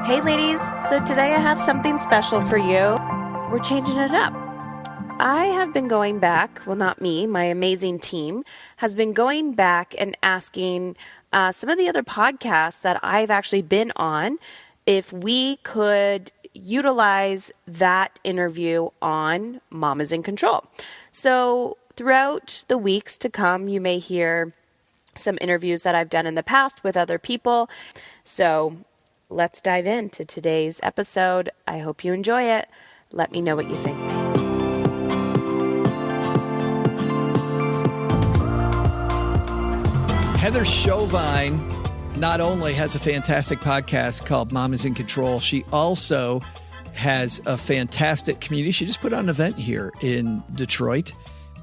Hey ladies, so today I have something special for you. We're changing it up. I have been going back, well not me, my amazing team has been going back and asking some of the other podcasts that I've actually been on if we could utilize that interview on Mom is in Control. So throughout the weeks to come, you may hear some interviews that I've done in the past with other people. So let's dive into today's episode. I hope you enjoy it. Let me know what you think. Heather Chauvine not only has a fantastic podcast called Mom is in Control, she also has a fantastic community. She just put on an event here in Detroit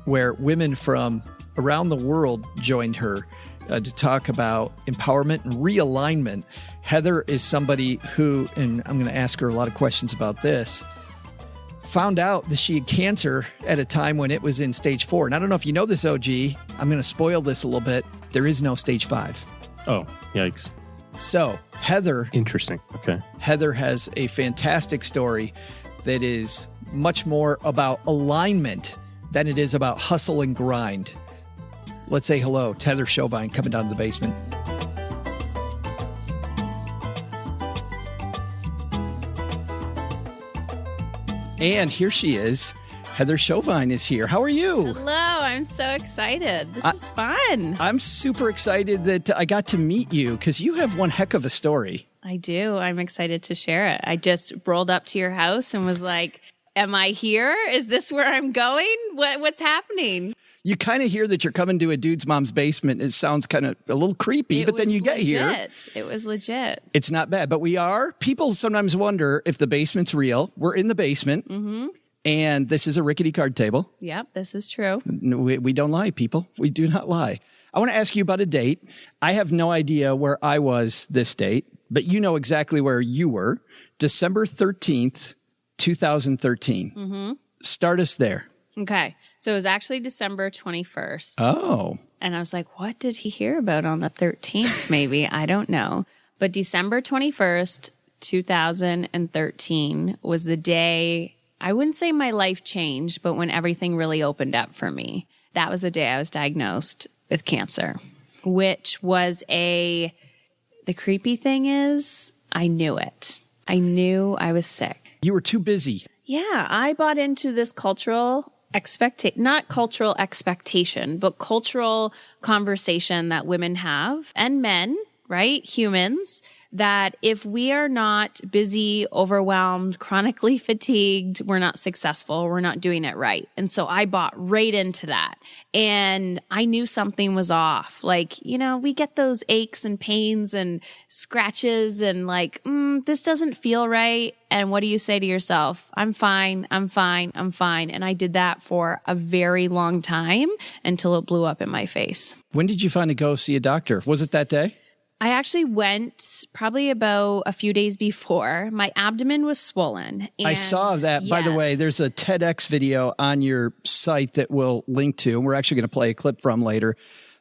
where women from around the world joined her to talk about empowerment and realignment. Heather is somebody who, and I'm going to ask her a lot of questions about this, found out that she had cancer at a time when it was in stage 4. And I don't know if you know this, OG. I'm going to spoil this a little bit. There is no stage 5. Oh, yikes. So Heather. Interesting. Okay. Heather has a fantastic story that is much more about alignment than it is about hustle and grind. Let's say hello to Heather Chauvine coming down to the basement. And here she is. Heather Chauvine is here. How are you? Hello. I'm so excited. This is fun. I'm super excited that I got to meet you because you have one heck of a story. I do. I'm excited to share it. I just rolled up to your house and was like, am I here? Is this where I'm going? What's happening? You kind of hear that you're coming to a dude's mom's basement. It sounds kind of a little creepy, but then you get here. It was legit. It's not bad, but we are. People sometimes wonder if the basement's real. We're in the basement, and this is a rickety card table. Yep, this is true. We don't lie, people. We do not lie. I want to ask you about a date. I have no idea where I was this date, but you know exactly where you were. December 13th, 2013. Start us there. Okay. So it was actually December 21st. Oh. And I was like, what did he hear about on the 13th? Maybe. I don't know. But December 21st, 2013 was the day, I wouldn't say my life changed, but when everything really opened up for me. That was the day I was diagnosed with cancer, which was the creepy thing is I knew it. I knew I was sick. You were too busy. Yeah. I bought into this not cultural expectation, but cultural conversation that women have and men, right? Humans, that if we are not busy, overwhelmed, chronically fatigued, we're not successful, we're not doing it right. And so I bought right into that. And I knew something was off. Like, we get those aches and pains and scratches and like, this doesn't feel right. And what do you say to yourself? I'm fine. I'm fine. I'm fine. And I did that for a very long time until it blew up in my face. When did you finally go see a doctor? Was it that day? I actually went probably about a few days before. My abdomen was swollen. And I saw that. Yes. By the way, there's a TEDx video on your site that we'll link to, and we're actually going to play a clip from later.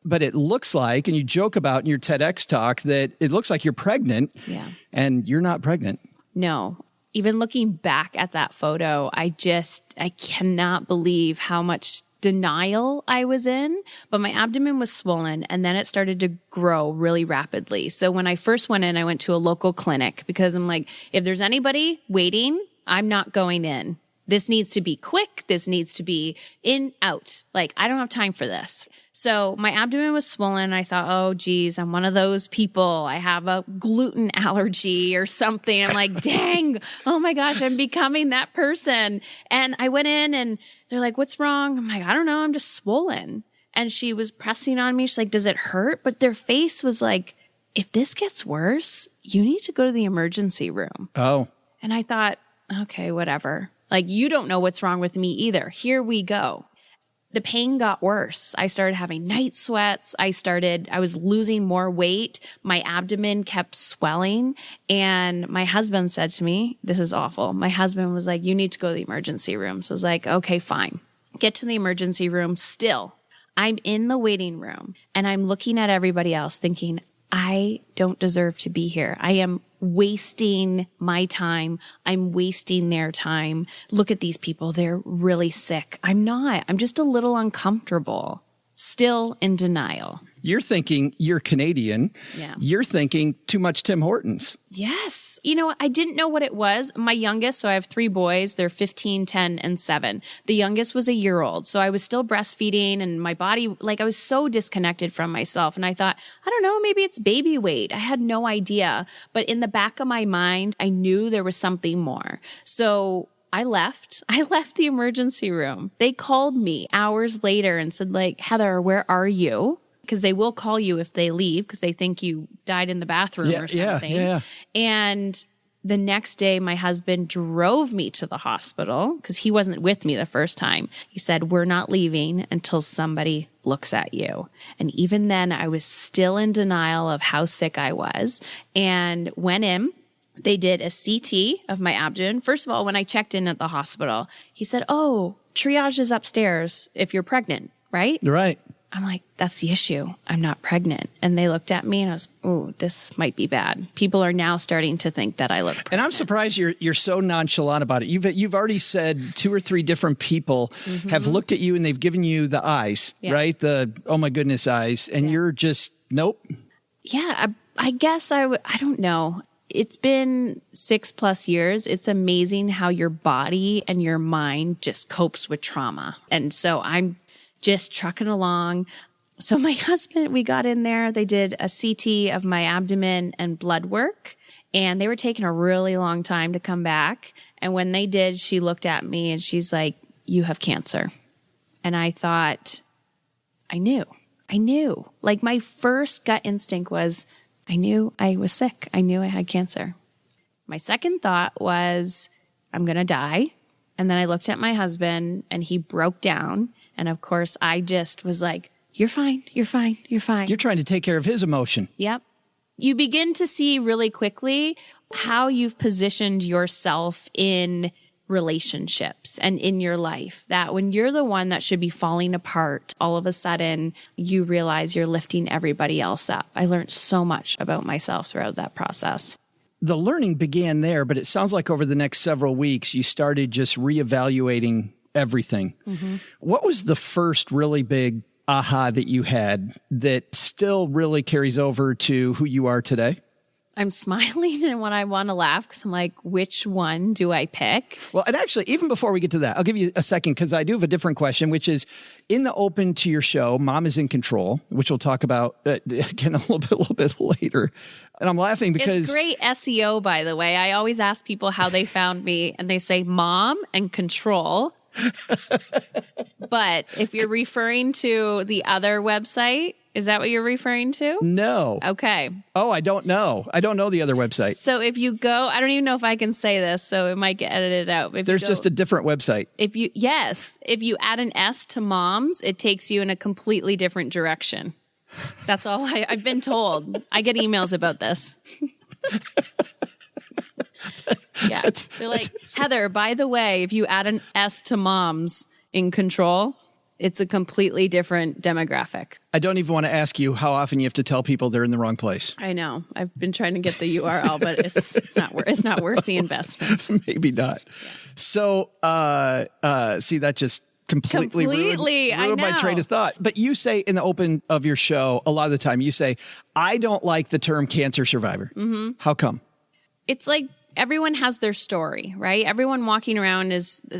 But it looks like, and you joke about in your TEDx talk, that it looks like you're pregnant. Yeah. And you're not pregnant. No. Even looking back at that photo, I cannot believe how much denial I was in, but my abdomen was swollen and then it started to grow really rapidly. So when I first went in, I went to a local clinic because I'm like, if there's anybody waiting, I'm not going in. This needs to be quick. This needs to be in, out. Like, I don't have time for this. So my abdomen was swollen. I thought, oh, geez, I'm one of those people. I have a gluten allergy or something. I'm like, dang, oh my gosh, I'm becoming that person. And I went in and they're like, what's wrong? I'm like, I don't know. I'm just swollen. And she was pressing on me. She's like, does it hurt? But their face was like, if this gets worse, you need to go to the emergency room. Oh. And I thought, okay, whatever. Like, you don't know what's wrong with me either. Here we go. The pain got worse. I started having night sweats. I was losing more weight. My abdomen kept swelling. And my husband said to me, this is awful. My husband was like, you need to go to the emergency room. So I was like, okay, fine. Get to the emergency room. Still, I'm in the waiting room and I'm looking at everybody else thinking, I don't deserve to be here. I am wasting my time. I'm wasting their time. Look at these people. They're really sick. I'm not. I'm just a little uncomfortable. Still in denial. You're thinking you're Canadian. Yeah. You're thinking too much Tim Hortons. Yes. You know, I didn't know what it was. My youngest, so I have 3 boys. They're 15, 10, and 7. The youngest was a year old. So I was still breastfeeding and my body, like I was so disconnected from myself. And I thought, I don't know, maybe it's baby weight. I had no idea. But in the back of my mind, I knew there was something more. So I left the emergency room. They called me hours later and said, like, Heather, where are you? Because they will call you if they leave because they think you died in the bathroom or something. Yeah. And the next day, my husband drove me to the hospital because he wasn't with me the first time. He said, we're not leaving until somebody looks at you. And even then, I was still in denial of how sick I was and went in. They did a CT of my abdomen. First of all, when I checked in at the hospital, he said, oh, triage is upstairs if you're pregnant, right? Right. I'm like, that's the issue. I'm not pregnant. And they looked at me and I was, oh, this might be bad. People are now starting to think that I look pregnant. And I'm surprised you're so nonchalant about it. You've already said 2 or 3 different people have looked at you and they've given you the eyes, right? The, oh my goodness eyes. And you're just, nope. Yeah, I guess I don't know. It's been 6+ years. It's amazing how your body and your mind just copes with trauma. And so I'm just trucking along. So my husband, we got in there. They did a CT of my abdomen and blood work. And they were taking a really long time to come back. And when they did, she looked at me and she's like, you have cancer. And I thought, I knew. Like my first gut instinct was, I knew I was sick. I knew I had cancer. My second thought was, I'm going to die. And then I looked at my husband and he broke down. And of course, I just was like, you're fine. You're fine. You're fine. You're trying to take care of his emotion. Yep. You begin to see really quickly how you've positioned yourself in relationships and in your life, that when you're the one that should be falling apart, all of a sudden you realize you're lifting everybody else up. I learned so much about myself throughout that process. The learning began there, but it sounds like over the next several weeks, you started just reevaluating everything. What was the first really big aha that you had that still really carries over to who you are today? I'm smiling and when I want to laugh because I'm like, which one do I pick? Well, and actually, even before we get to that, I'll give you a second because I do have a different question, which is in the open to your show, Mom is in Control, which we'll talk about again a little bit later. And I'm laughing because it's great SEO, by the way. I always ask people how they found me and they say Mom and Control. But if you're referring to the other website, is that what you're referring to? No. Okay. Oh, I don't know. I don't know the other website. So if you go, I don't even know if I can say this, so it might get edited out. There's just a different website. If you add an S to Moms, it takes you in a completely different direction. That's all I've been told. I get emails about this. Yeah. They're like, Heather, by the way, if you add an S to Moms in Control, it's a completely different demographic. I don't even want to ask you how often you have to tell people they're in the wrong place. I know. I've been trying to get the URL, but it's not worth the investment. Maybe not. Yeah. So, see, that just completely ruined my train of thought. But you say in the open of your show, a lot of the time you say, I don't like the term cancer survivor. Mm-hmm. How come? It's like everyone has their story, right? Everyone walking around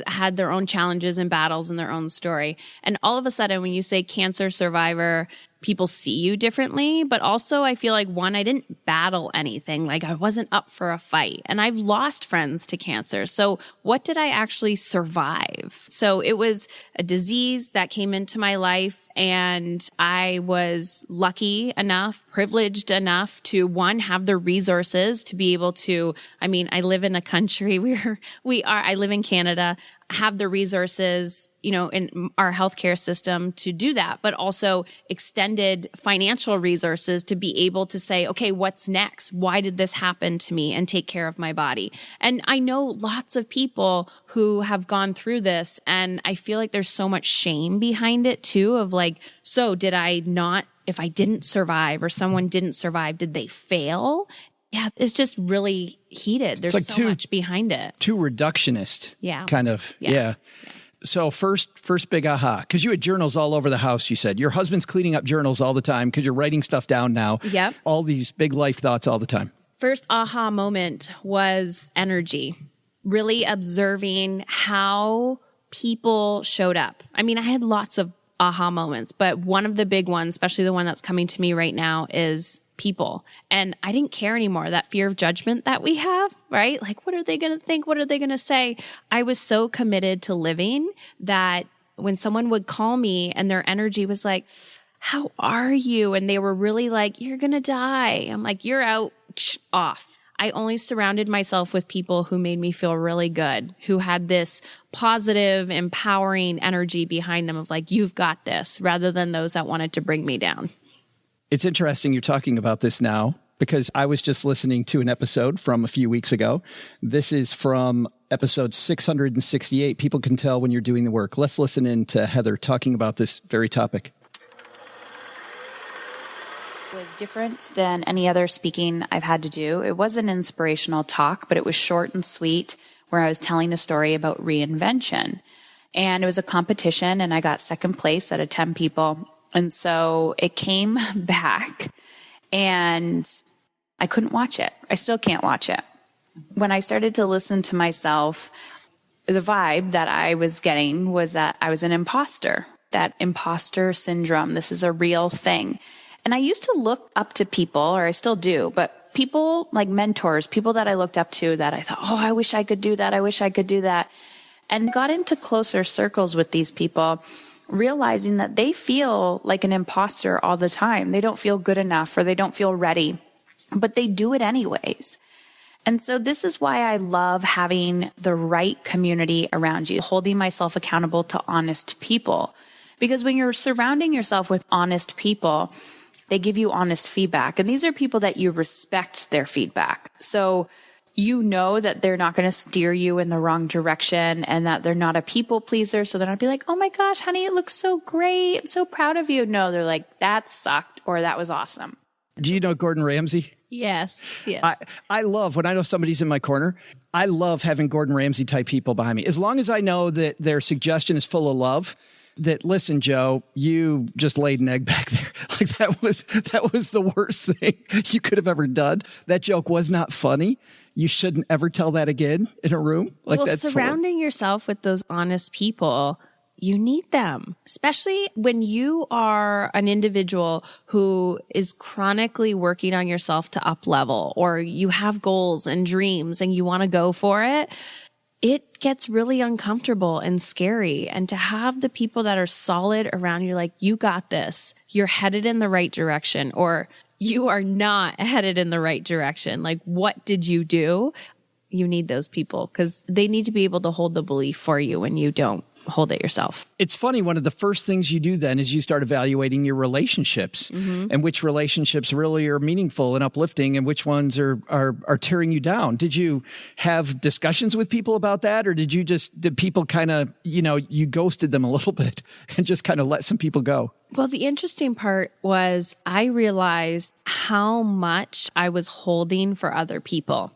had their own challenges and battles and their own story. And all of a sudden, when you say cancer survivor, people see you differently. But also, I feel like, one, I didn't battle anything. Like, I wasn't up for a fight. And I've lost friends to cancer. So what did I actually survive? So it was a disease that came into my life. And I was lucky enough, privileged enough to, one, have the resources to be able to, I mean, I live in a country where I live in Canada, have the resources, in our healthcare system to do that, but also extended financial resources to be able to say, okay, what's next? Why did this happen to me? And take care of my body. And I know lots of people who have gone through this, and I feel like there's so much shame behind it too, of like, so did I not, if I didn't survive or someone didn't survive, did they fail? Yeah, it's just really heated. There's like so much behind it. Too reductionist. Yeah. Kind of. Yeah. So first big aha, because you had journals all over the house, you said. Your husband's cleaning up journals all the time because you're writing stuff down now. Yep. All these big life thoughts all the time. First aha moment was energy. Really observing how people showed up. I mean, I had lots of aha moments, but one of the big ones, especially the one that's coming to me right now, is people. And I didn't care anymore. That fear of judgment that we have, right? Like, what are they going to think? What are they going to say? I was so committed to living that when someone would call me and their energy was like, how are you? And they were really like, you're going to die. I'm like, you're out, off. I only surrounded myself with people who made me feel really good, who had this positive, empowering energy behind them of like, you've got this, rather than those that wanted to bring me down. It's interesting you're talking about this now because I was just listening to an episode from a few weeks ago. This is from episode 668. People can tell when you're doing the work. Let's listen in to Heather talking about this very topic. It was different than any other speaking I've had to do. It was an inspirational talk, but it was short and sweet where I was telling a story about reinvention. And it was a competition and I got second place out of 10 people. And so it came back and I couldn't watch it. I still can't watch it. When I started to listen to myself, the vibe that I was getting was that I was an imposter, that imposter syndrome. This is a real thing. And I used to look up to people, or I still do, but people like mentors, people that I looked up to that I thought, oh, I wish I could do that. I wish I could do that. And got into closer circles with these people, realizing that they feel like an imposter all the time. They don't feel good enough or they don't feel ready, but they do it anyways. And so this is why I love having the right community around you, holding myself accountable to honest people. Because when you're surrounding yourself with honest people, they give you honest feedback. And these are people that you respect their feedback. So you know that they're not going to steer you in the wrong direction and that they're not a people pleaser. So they're not be like, oh my gosh, honey, it looks so great. I'm so proud of you. No, they're like, that sucked or that was awesome. Do you know Gordon Ramsay? Yes. I love when I know somebody's in my corner. I love having Gordon Ramsay type people behind me. As long as I know that their suggestion is full of love, that, listen, Joe, you just laid an egg back there. Like that was the worst thing you could have ever done. That joke was not funny. You shouldn't ever tell that again in a room. Like well, that's surrounding yourself with those honest people, you need them, especially when you are an individual who is chronically working on yourself to up level, or you have goals and dreams and you want to go for it. It gets really uncomfortable and scary. And to have the people that are solid around you, like, you got this, you're headed in the right direction, or you are not headed in the right direction. Like, what did you do? You need those people because they need to be able to hold the belief for you when you don't hold it yourself. It's funny. One of the first things you do then is you start evaluating your relationships and which relationships really are meaningful and uplifting and which ones are tearing you down. Did you have discussions with people about that? Or did people kind of, you ghosted them a little bit and just kind of let some people go? Well, the interesting part was I realized how much I was holding for other people.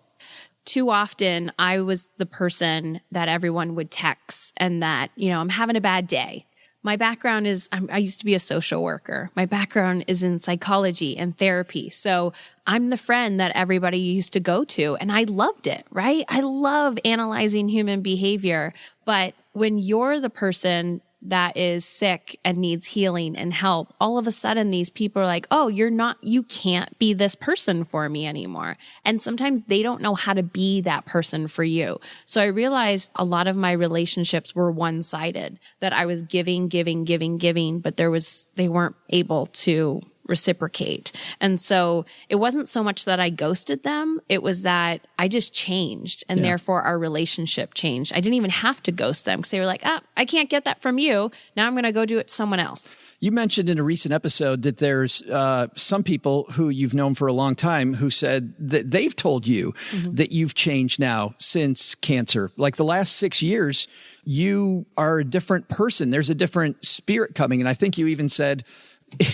Too often, I was the person that everyone would text and that, I'm having a bad day. My background is, I used to be a social worker. My background is in psychology and therapy. So I'm the friend that everybody used to go to. And I loved it, right? I love analyzing human behavior. But when you're the person that is sick and needs healing and help, all of a sudden these people are like, oh, you can't be this person for me anymore. And sometimes they don't know how to be that person for you. So I realized a lot of my relationships were one-sided, that I was giving, but they weren't able to reciprocate. And so it wasn't so much that I ghosted them. It was that I just changed and therefore our relationship changed. I didn't even have to ghost them because they were like, I can't get that from you. Now I'm going to go do it to someone else. You mentioned in a recent episode that there's some people who you've known for a long time who said that they've told you that you've changed now since cancer. Like the last 6 years, you are a different person. There's a different spirit coming. And I think you even said,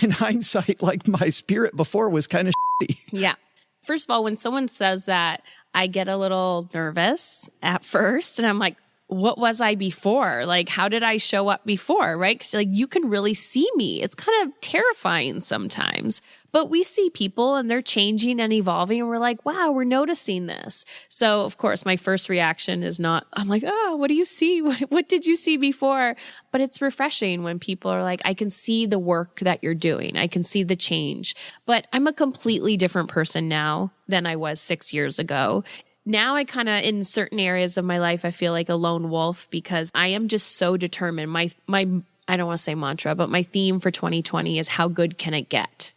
in hindsight, like my spirit before was kind of shitty. Yeah. first of all, when someone says that, I get a little nervous at first, and I'm like, what was I before? Like, how did I show up before? Right? Because like you can really see me. It's kind of terrifying sometimes, but we see people and they're changing and evolving, and we're like, wow, we're noticing this. So of course, my first reaction is not, I'm like, oh, what do you see? What did you see before? But it's refreshing when people are like, I can see the work that you're doing. I can see the change, but I'm a completely different person now than I was 6 years ago. Now I kind of, in certain areas of my life, I feel like a lone wolf because I am just so determined. My I don't want to say mantra, but my theme for 2020 is how good can it get?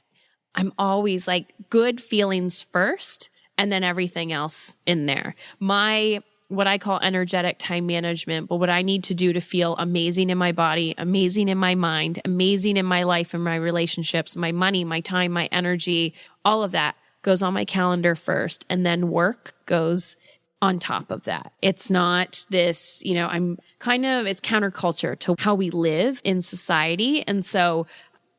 I'm always like good feelings first and then everything else in there. What I call energetic time management, but what I need to do to feel amazing in my body, amazing in my mind, amazing in my life and my relationships, my money, my time, my energy, all of that goes on my calendar first, and then work goes on top of that. It's not this, it's counterculture to how we live in society. And so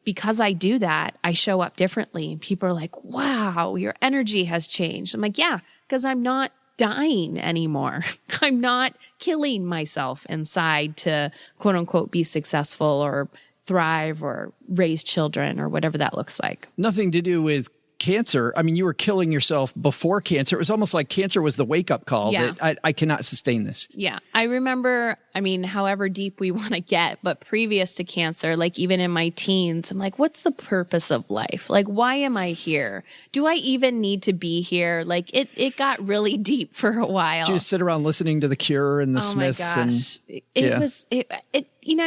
because I do that, I show up differently. People are like, wow, your energy has changed. I'm like, yeah, because I'm not dying anymore. I'm not killing myself inside to quote unquote be successful or thrive or raise children or whatever that looks like. Nothing to do with cancer. I mean, you were killing yourself before cancer. It was almost like cancer was the wake-up call that I cannot sustain this. Yeah. I remember, however deep we want to get, but previous to cancer, like even in my teens, I'm like, what's the purpose of life? Like, why am I here? Do I even need to be here? Like it got really deep for a while. Did you just sit around listening to The Cure and the Smiths? My gosh.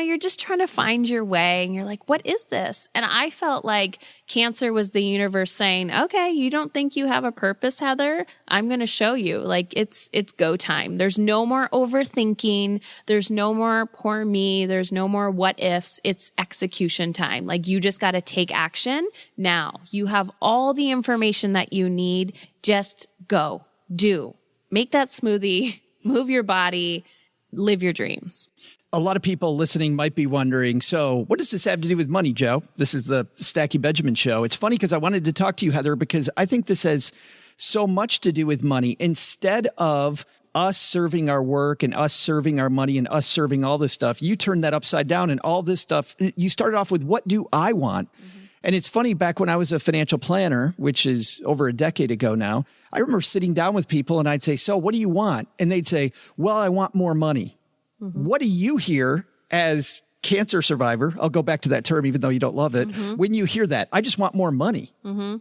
You're just trying to find your way and you're like, what is this? And I felt like cancer was the universe saying, okay, you don't think you have a purpose, Heather? I'm going to show you. Like it's go time. There's no more overthinking. There's no more poor me. There's no more what ifs. It's execution time. Like you just got to take action now. You have all the information that you need. Just go, do, make that smoothie, move your body, live your dreams. A lot of people listening might be wondering, so what does this have to do with money, Joe? This is the Stacky Benjamin Show. It's funny because I wanted to talk to you, Heather, because I think this has so much to do with money. Instead of us serving our work and us serving our money and us serving all this stuff, you turned that upside down and all this stuff. You started off with, what do I want? Mm-hmm. And it's funny, back when I was a financial planner, which is over a decade ago now, I remember sitting down with people and I'd say, so what do you want? And they'd say, well, I want more money. Mm-hmm. What do you hear as cancer survivor? I'll go back to that term, even though you don't love it. Mm-hmm. When you hear that, I just want more money. Mm-hmm.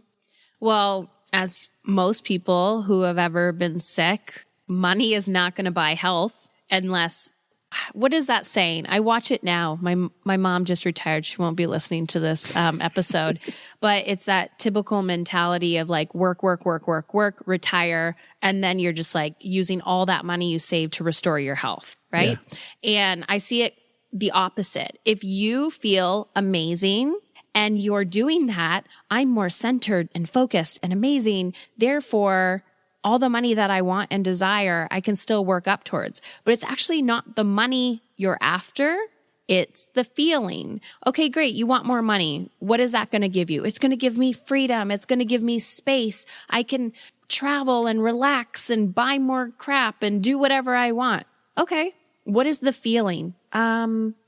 Well, as most people who have ever been sick, money is not going to buy health unless, what is that saying? I watch it now. My mom just retired. She won't be listening to this episode, but it's that typical mentality of like work, retire. And then you're just like using all that money you saved to restore your health. Right. Yeah. And I see it the opposite. If you feel amazing and you're doing that, I'm more centered and focused and amazing. Therefore, all the money that I want and desire, I can still work up towards. But it's actually not the money you're after. It's the feeling. Okay, great. You want more money. What is that going to give you? It's going to give me freedom. It's going to give me space. I can travel and relax and buy more crap and do whatever I want. Okay. What is the feeling?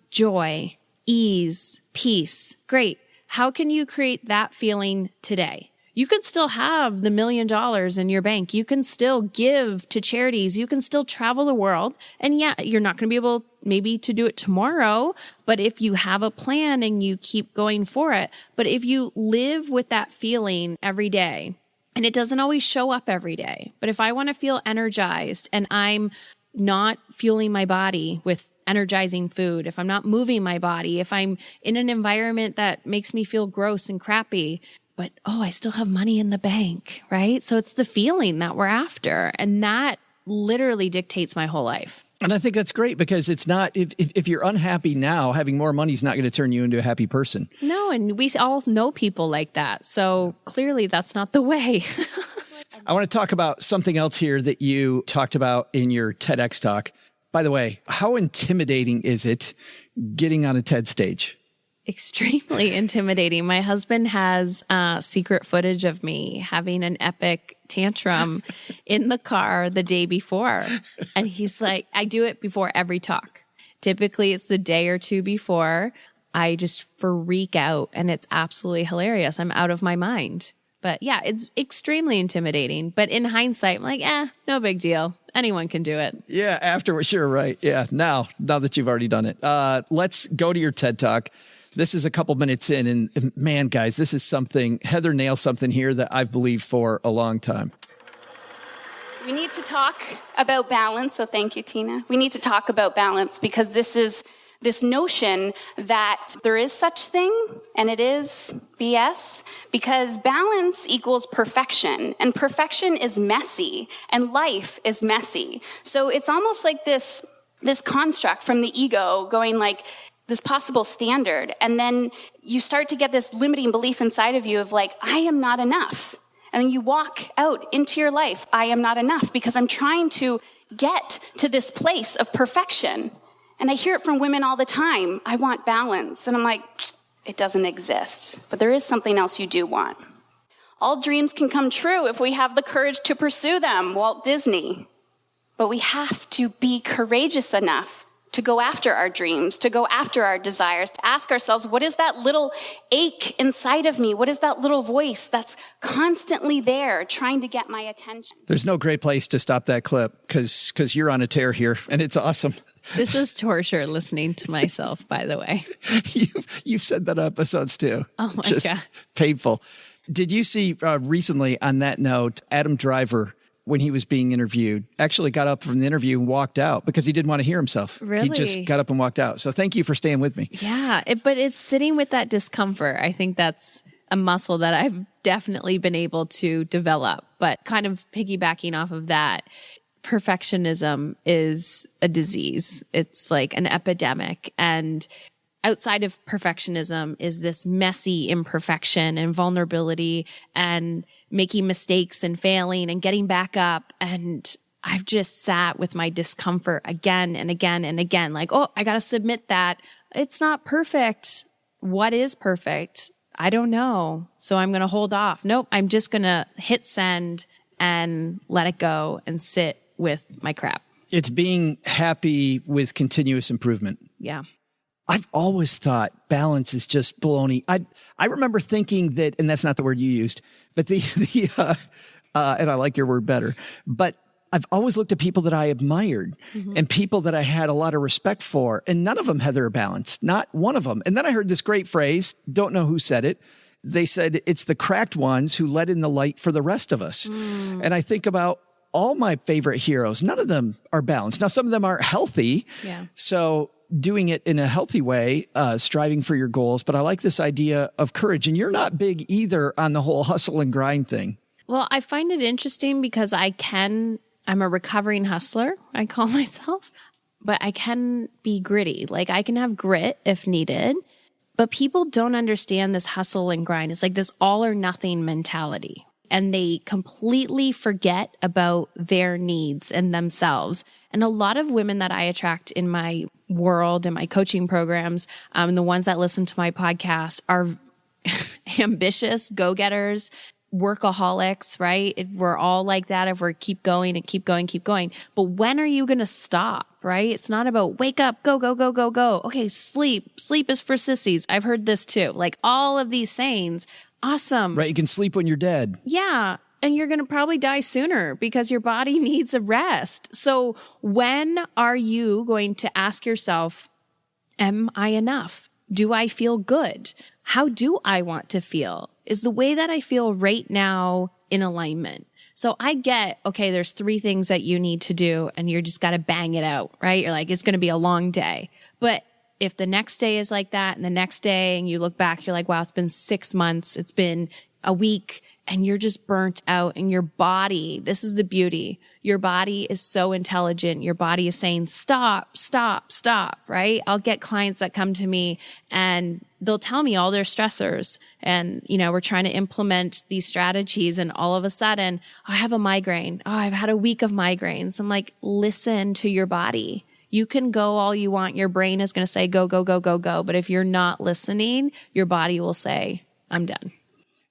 Joy, ease, peace. Great. How can you create that feeling today? You could still have the $1 million in your bank. You can still give to charities. You can still travel the world. And yeah, you're not going to be able maybe to do it tomorrow, but if you have a plan and you keep going for it, but if you live with that feeling every day, and it doesn't always show up every day, but if I want to feel energized and I'm not fueling my body with energizing food, if I'm not moving my body, if I'm in an environment that makes me feel gross and crappy, but, I still have money in the bank, right? So it's the feeling that we're after. And that literally dictates my whole life. And I think that's great because it's not, if you're unhappy now, having more money is not going to turn you into a happy person. No, and we all know people like that. So clearly that's not the way. I want to talk about something else here that you talked about in your TEDx talk. By the way, how intimidating is it getting on a TED stage? extremely intimidating. My husband has secret footage of me having an epic tantrum in the car the day before. And he's like, I do it before every talk. Typically, it's the day or two before. I just freak out, and it's absolutely hilarious. I'm out of my mind. But yeah, it's extremely intimidating. But in hindsight, I'm like, no big deal. Anyone can do it. Yeah, afterwards, you're right. Yeah, now that you've already done it. Let's go to your TED Talk. This is a couple minutes in, and man, guys, this is something, Heather nails something here that I've believed for a long time. We need to talk about balance. So thank you, Tina. We need to talk about balance because this notion that there is such thing and it is BS, because balance equals perfection, and perfection is messy and life is messy. So it's almost like this construct from the ego going like this possible standard. And then you start to get this limiting belief inside of you of like, I am not enough. And then you walk out into your life, I am not enough because I'm trying to get to this place of perfection. And I hear it from women all the time. I want balance. And I'm like, it doesn't exist. But there is something else you do want. All dreams can come true if we have the courage to pursue them, Walt Disney. But we have to be courageous enough to go after our dreams, to go after our desires, to ask ourselves, what is that little ache inside of me? What is that little voice that's constantly there trying to get my attention? There's no great place to stop that clip because you're on a tear here, and it's awesome. This is torture listening to myself, by the way. You've said that on episodes too. Oh my Just God. Painful. Did you see recently on that note, Adam Driver, when he was being interviewed, actually got up from the interview and walked out because he didn't want to hear himself. Really? He just got up and walked out. So thank you for staying with me. Yeah, but it's sitting with that discomfort. I think that's a muscle that I've definitely been able to develop. But kind of piggybacking off of that, perfectionism is a disease. It's like an epidemic. And outside of perfectionism is this messy imperfection and vulnerability and making mistakes and failing and getting back up. And I've just sat with my discomfort again and again and again, like, oh, I got to submit that. It's not perfect. What is perfect? I don't know. So I'm going to hold off. Nope. I'm just going to hit send and let it go and sit with my crap. It's being happy with continuous improvement. Yeah. I've always thought balance is just baloney. I remember thinking that, and that's not the word you used, but and I like your word better, but I've always looked at people that I admired and people that I had a lot of respect for, and none of them had their balance, not one of them. And then I heard this great phrase, don't know who said it. They said, it's the cracked ones who let in the light for the rest of us. And I think about all my favorite heroes. None of them are balanced. Now, some of them aren't healthy. Yeah. So doing it in a healthy way, striving for your goals. But I like this idea of courage. And you're not big either on the whole hustle and grind thing. Well, I find it interesting because I'm a recovering hustler, I call myself, but I can be gritty. Like I can have grit if needed, but people don't understand this hustle and grind. It's like this all or nothing mentality. And they completely forget about their needs and themselves. And a lot of women that I attract in my world and my coaching programs, and the ones that listen to my podcast are ambitious go-getters, workaholics, right? We're all like that if we keep going and keep going, keep going. But when are you going to stop, right? It's not about wake up, go, go, go, go, go. Okay, sleep. Sleep is for sissies. I've heard this too. Like all of these sayings. Awesome. Right. You can sleep when you're dead. Yeah. And you're going to probably die sooner because your body needs a rest. So when are you going to ask yourself, am I enough? Do I feel good? How do I want to feel? Is the way that I feel right now in alignment? So I get, okay, there's 3 things that you need to do and you're just got to bang it out, right? You're like, it's going to be a long day. But if the next day is like that and the next day and you look back, you're like, wow, it's been 6 months. It's been a week and you're just burnt out and your body, this is the beauty. Your body is so intelligent. Your body is saying, stop, stop, stop, right? I'll get clients that come to me and they'll tell me all their stressors and, we're trying to implement these strategies and all of a sudden, oh, I have a migraine. Oh, I've had a week of migraines. I'm like, listen to your body. You can go all you want. Your brain is going to say, go, go, go, go, go. But if you're not listening, your body will say, I'm done.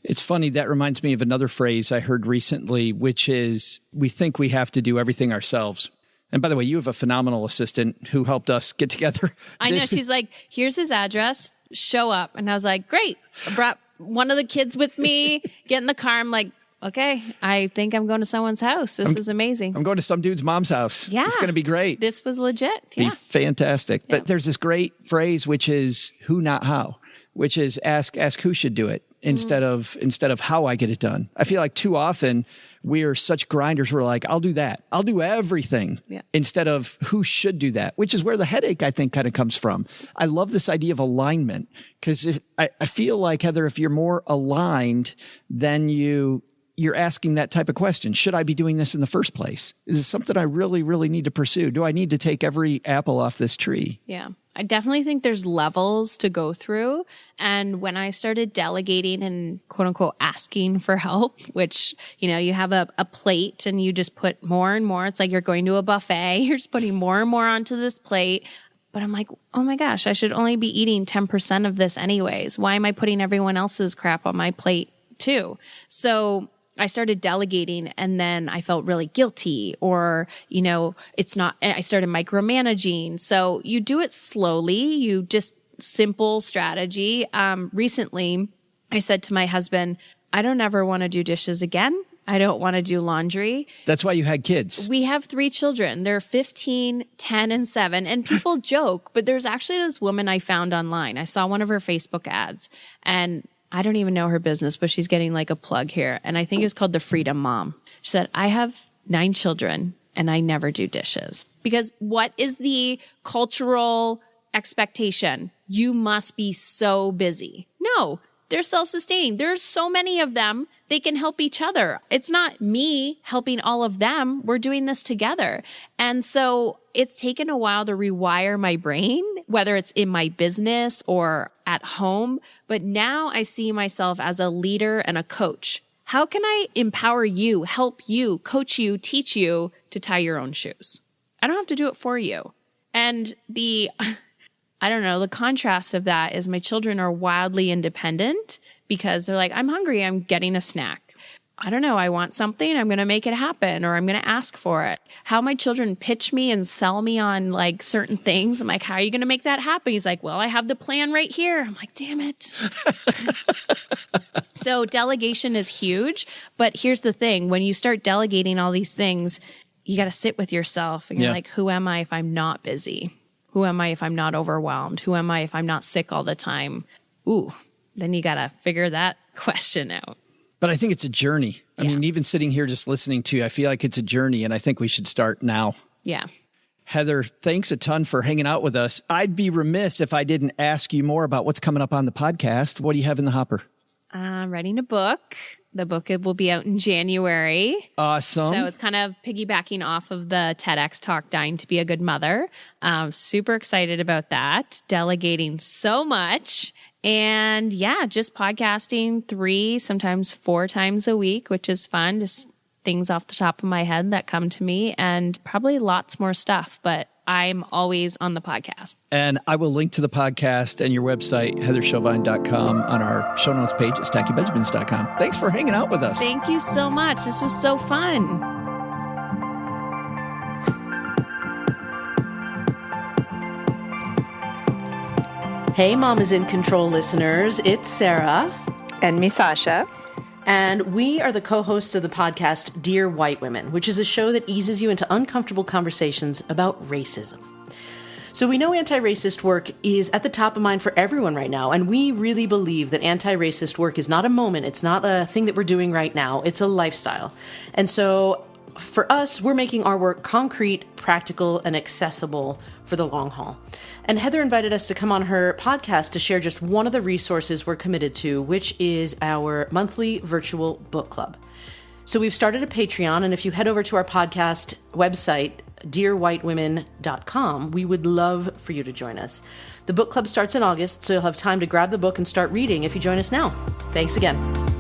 It's funny. That reminds me of another phrase I heard recently, which is we think we have to do everything ourselves. And by the way, you have a phenomenal assistant who helped us get together. I know. She's like, here's his address. Show up. And I was like, great. I brought one of the kids with me, get in the car. I'm like, okay, I think I'm going to someone's house. This is amazing. I'm going to some dude's mom's house. Yeah. It's going to be great. This was legit. Yeah. Be fantastic. Yeah. But there's this great phrase, which is who, not how, which is ask who should do it instead of how I get it done. I feel like too often we're such grinders. We're like, I'll do that. I'll do everything instead of who should do that, which is where the headache, I think, kind of comes from. I love this idea of alignment because I feel like, Heather, if you're more aligned, then you're asking that type of question. Should I be doing this in the first place? Is this something I really, really need to pursue? Do I need to take every apple off this tree? Yeah. I definitely think there's levels to go through. And when I started delegating and quote unquote asking for help, which, you have a plate and you just put more and more. It's like you're going to a buffet. You're just putting more and more onto this plate. But I'm like, oh my gosh, I should only be eating 10% of this anyways. Why am I putting everyone else's crap on my plate too? So I started delegating and then I felt really guilty or, I started micromanaging. So you do it slowly. You just simple strategy. Recently I said to my husband, I don't ever want to do dishes again. I don't want to do laundry. That's why you had kids. We have 3 children. They're 15, 10, and 7. And people joke, but there's actually this woman I found online. I saw one of her Facebook ads and I don't even know her business, but she's getting like a plug here. And I think it was called the Freedom Mom. She said, I have 9 children and I never do dishes. Because what is the cultural expectation? You must be so busy. No, they're self-sustaining. There's so many of them. They can help each other. It's not me helping all of them. We're doing this together. And so it's taken a while to rewire my brain, whether it's in my business or at home. But now I see myself as a leader and a coach. How can I empower you, help you, coach you, teach you to tie your own shoes? I don't have to do it for you. And the contrast of that is my children are wildly independent because they're like, I'm hungry, I'm getting a snack. I don't know, I want something, I'm going to make it happen or I'm going to ask for it. How my children pitch me and sell me on like certain things. I'm like, how are you going to make that happen? He's like, well, I have the plan right here. I'm like, damn it. So delegation is huge. But here's the thing. When you start delegating all these things, you got to sit with yourself and you're like, who am I if I'm not busy? Who am I if I'm not overwhelmed? Who am I if I'm not sick all the time? Ooh, then you got to figure that question out. But I think it's a journey. I mean, even sitting here just listening to you, I feel like it's a journey and I think we should start now. Yeah. Heather, thanks a ton for hanging out with us. I'd be remiss if I didn't ask you more about what's coming up on the podcast. What do you have in the hopper? I'm writing a book. The book will be out in January. Awesome. So it's kind of piggybacking off of the TEDx talk, Dying to be a Good Mother. Super excited about that. Delegating so much. And just podcasting 3, sometimes 4 times a week, which is fun. Just things off the top of my head that come to me and probably lots more stuff, but I'm always on the podcast. And I will link to the podcast and your website, heatherchauvin.com, on our show notes page at stackingbenjamins.com. Thanks for hanging out with us. Thank you so much. This was so fun. Hey, Mama's in Control listeners. It's Sarah. And me, Sasha. And we are the co-hosts of the podcast Dear White Women, which is a show that eases you into uncomfortable conversations about racism. So we know anti-racist work is at the top of mind for everyone right now, and we really believe that anti-racist work is not a moment, it's not a thing that we're doing right now, it's a lifestyle. And so for us, we're making our work concrete, practical, and accessible for the long haul. And Heather invited us to come on her podcast to share just one of the resources we're committed to, which is our monthly virtual book club. So we've started a Patreon, and if you head over to our podcast website, dearwhitewomen.com, we would love for you to join us. The book club starts in August, so you'll have time to grab the book and start reading if you join us now. Thanks again.